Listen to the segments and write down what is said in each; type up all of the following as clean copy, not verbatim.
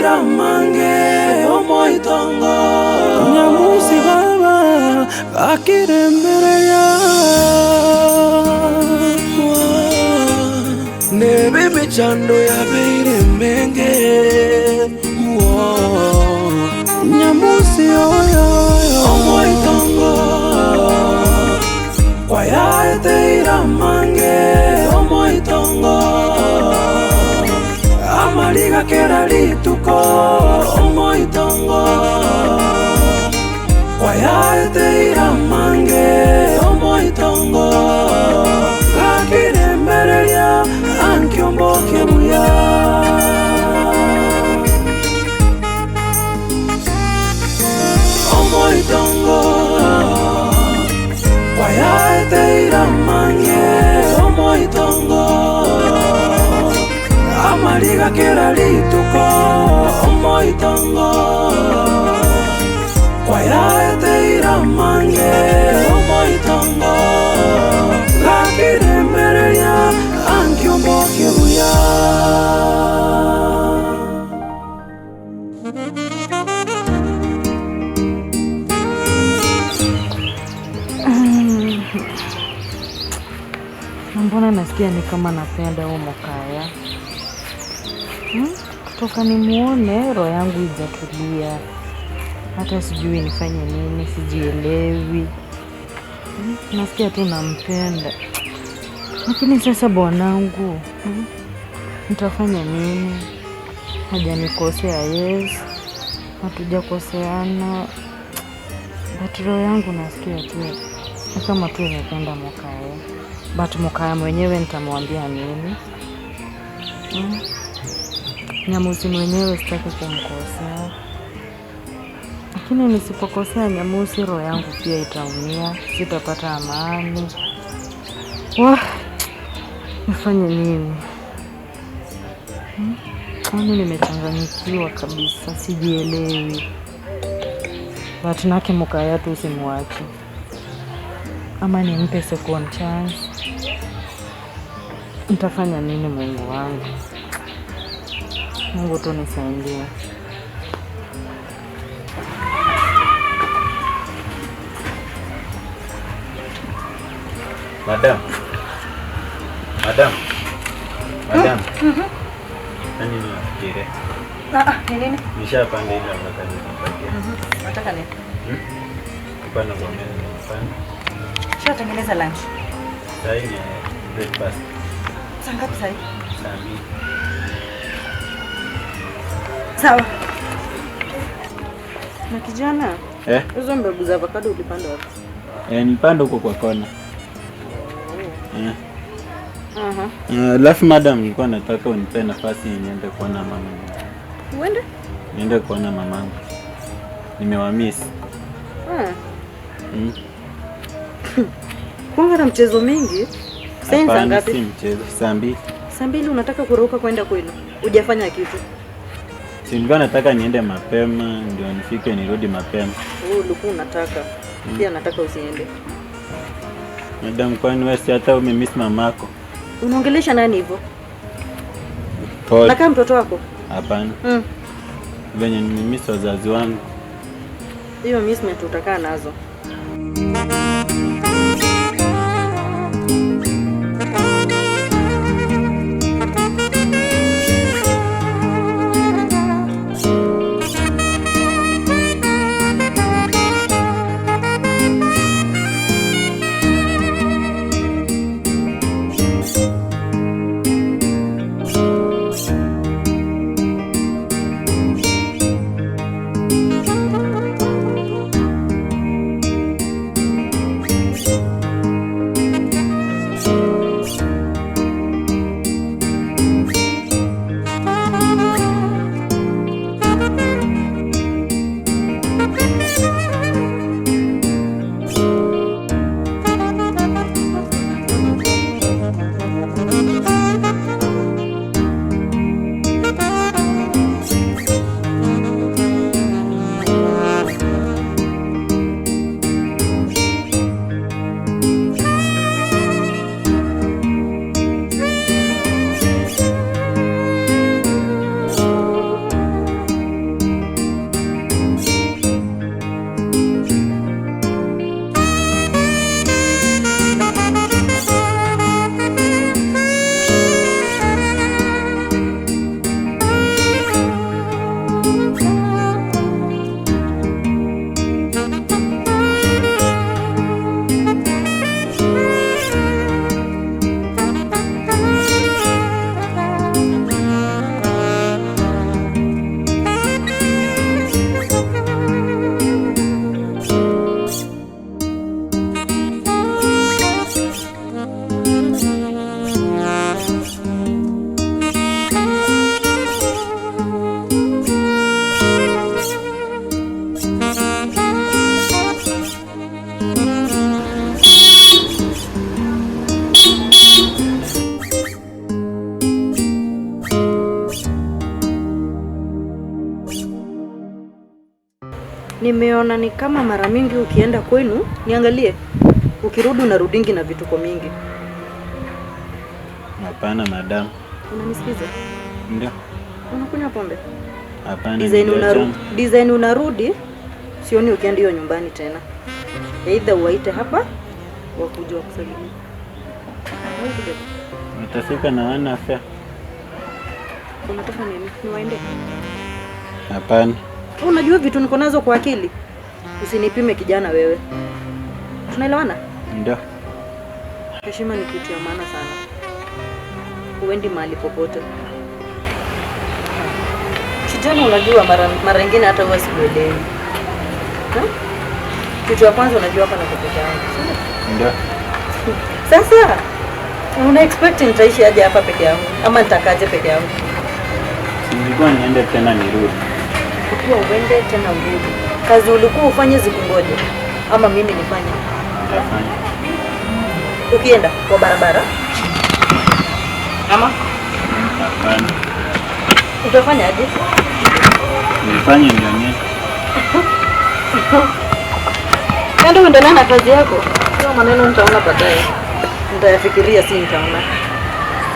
teira mange omoitongo nyamusi baba akiremereya nebe mechando ya beire menge nyamusi oyo omoitongo kwa ya teira mange omoitongo amaliga kera lituko omoitongo kwa ya teira mange omoitongo gakiremereria ankiomboke buya omoitongo kwa ya teira mange omoitongo amaliga kera lituko omoitongo kwa ya teira mange omoitongo gakiremereria ankiomboke buya mbona nasikia ni kama napenda huo Mokaya. Kutoka nimuone roho yangu ijatulia. Hata sijui nifanye nini, sijielewi. Nasikia tu nampenda. Lakini sasa bwanangu, nitafanya nini? Hajanikosea, yes. Hatujakoseana. But roho yangu nasikia tu ni kama tu nimependa Mokaya. But Mokaya mwenyewe nitamwambia nini? Nyamusi mwenyewe sitaki kumkosea. Lakini nisipokosea Nyamusi roho yangu pia itaumia, sitapata amani. Nifanye nini? Kwani nimechanganyikiwa kabisa, sijielewi. But nake Mokaya tu usimwache. Ama nimpe second chance. Nitafanya nini Mungu wangu? Mungu tu nisaidie. Madam. Nani nifikire? Nini? Nishapanda ile wakati nipatia. Nataka nini? Kupanda kwa meza nimepanda. Tengeneza lunch. Sasa ni breakfast. Saa ngapi sasa? Saa 2. Sawa. Na kijana? Hizo mbegu za avocado ulipanda wapi? Nilipanda huko kwa kona. Alafu madam, nilikuwa nataka unipe nafasi niende kuona mama. Uende? Niende kuona mamangu. Nimewamiss. Kwanga na mchezo mingi. Sasa ngapi? Si mchezo, saa 2. Saa 2 unataka kuruka kwenda kwenu? Hujafanya kitu. Si nilikuwa nataka niende mapema ndio nifike nirudi mapema. Ulikuwa unataka. Pia nataka usiende. Madam, kwani wewe si hata umemiss mamako? Unaongelesha nani hivyo? Paul. Nakaa mtoto wako? Hapana. Venye nimemiss wazazi wangu. Hiyo missment utakaa nazo. Nimeona ni kama mara mingi ukienda kwenu, niangalie. Ukirudi unarudingi na vituko mingi. Hapana madam. Unanisikiza? Ndio. Unakunywa pombe? Hapana. Design unarudi, sioni ukienda hiyo nyumbani tena. Either uwaite hapa wakuje wakusalimie. Utafika na wana afya. Unataka nini? Niwaende? Hapana. Unajua vitu niko nazo kwa akili. Usinipime kijana wewe. Tunaelewana? Ndio. Heshima ni kitu ya maana sana. Uendi mahali popote. Kijana unajua mara nyingine hata wewe sikuelewi. Kitu ya kwanza unajua hapa na peke yangu. Ndio. Sasa una expect nitaishi aje hapa peke yangu ama nitakaje peke yangu? Nilikuwa niende tena nirudi. Ukiwa uende tena urudi. Kazi ulikuwa ufanye zikungoje ama mimi nifanye? Nitafanya. Ukienda kwa barabara? Ama? Hapana. Utafanya aje? Nifanye nione. Ndio uendelee na kazi yako. Sio maneno nitaona baadaye. Nitayafikiria si nitaona.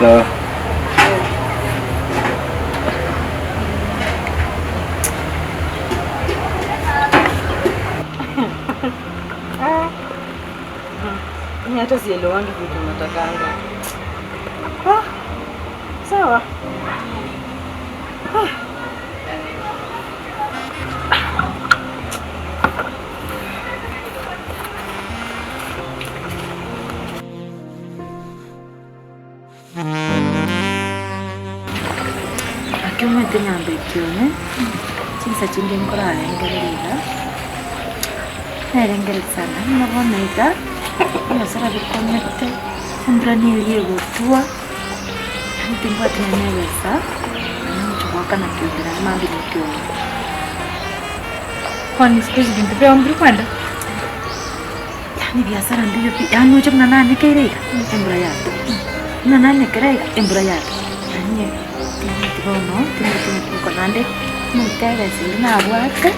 Sawa. Ni hata sielewangi vitu unatakanga. Sawa. Akiuma tena mbekione. Chinsa chingeni kora engerera. Nerengere sana. Nabona ita. Nasara bikomete. Umbrani yego tua. Ntimba tunaweza. Mchukua na kiodera mambi nikiona. Kwani sikizi bintu pia umri kwenda? Yani biashara ndio pia. Yani ucho mnana nikereka. Embra yako. Nana nikereka embra yako. Yani tibono, timu nande. Mutega sina abwaka.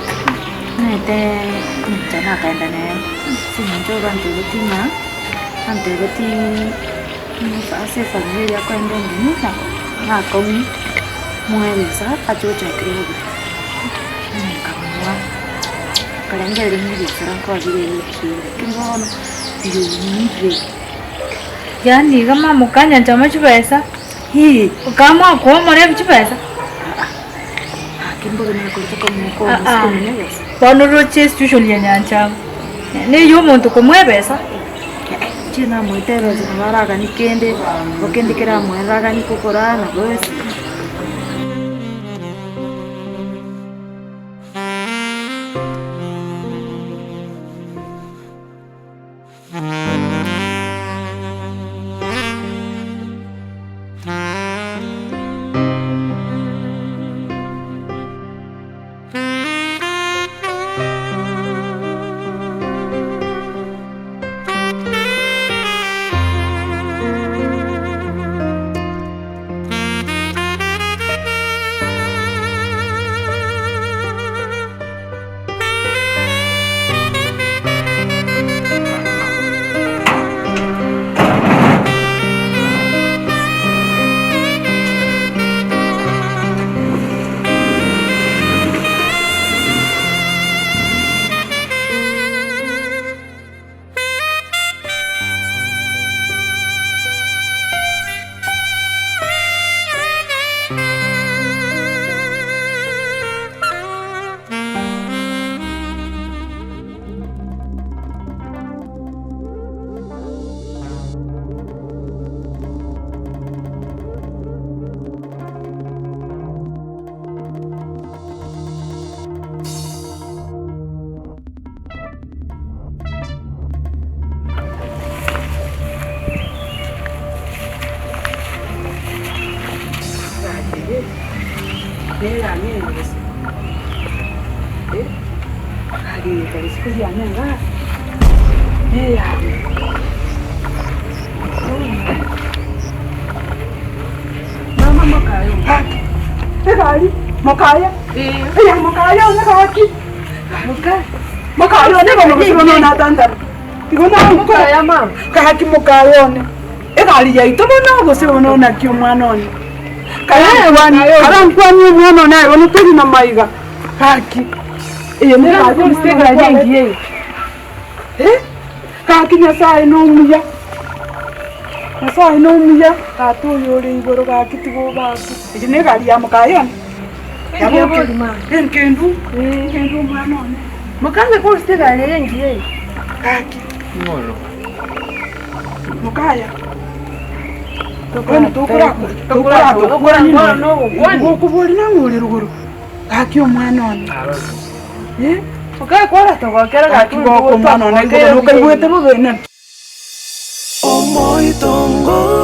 Nete mchana kaenda naye. Sinjo bantu betima. Ante beti ase familia yako ende nini na komi mueleza achocha kirego. Nikamwa. Kalengele ni biashara kwa vile kingono ndio. Yani kama mukanya chama chipesa. Hii kama kwa mwana chipesa. Kimbo ni kutoka mko msikoni. Bano roche situation ya nyancha. Ne yo muntu kumwebesa. China mwitero zinaraga nikende okendikira mweraga nikukorana bose Mokaya? Iya, mokaya na kaki. Mukayone bamusibono natandara. Tigona mukaya mama. Kahaki mukayone. Egali yaito bono gusibono nakyo mwana one. Kaya wani arankwani mwana naye wono tuli na maiga. Haki. Ene bajo mstega jengiye. Kaki nyasaye no muya. Nyasaye no muya. Katuyo uri igoro gakitigo baki. Ine gali ya mukayone. Kendu mwana one. Mukange ko stega yengiye. Kaki. Ngolo. Mukaya. Tukura no kubuli na nguli ruguru. Kaki omwana one. Mukaya kwara togakera gaki boko mwana one. Ko kai bwete bubena. Omoitongo